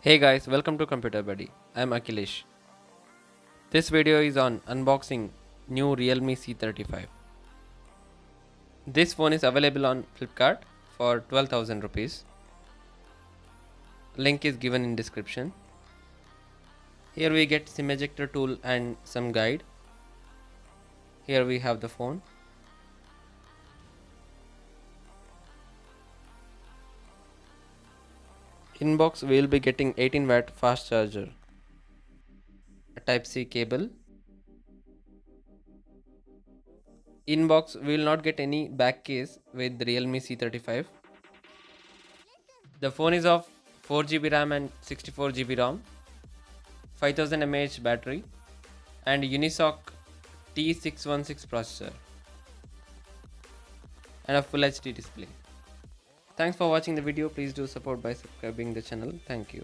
Hey guys, welcome to Computer Buddy. I'm Akhilesh. This video is on unboxing new Realme C35. This phone is available on Flipkart for 12,000 rupees. Link is given in description. Here we get SIM ejector tool and some guide. Here we have the phone. In box we will be getting 18-watt fast charger, a Type-C cable. In box we will not get any back case with the Realme C35. The phone is of 4GB RAM and 64GB ROM, 5000 mAh battery, and Unisoc T616 processor, and a full HD display. Thanks for watching the video. Please do support by subscribing the channel. Thank you.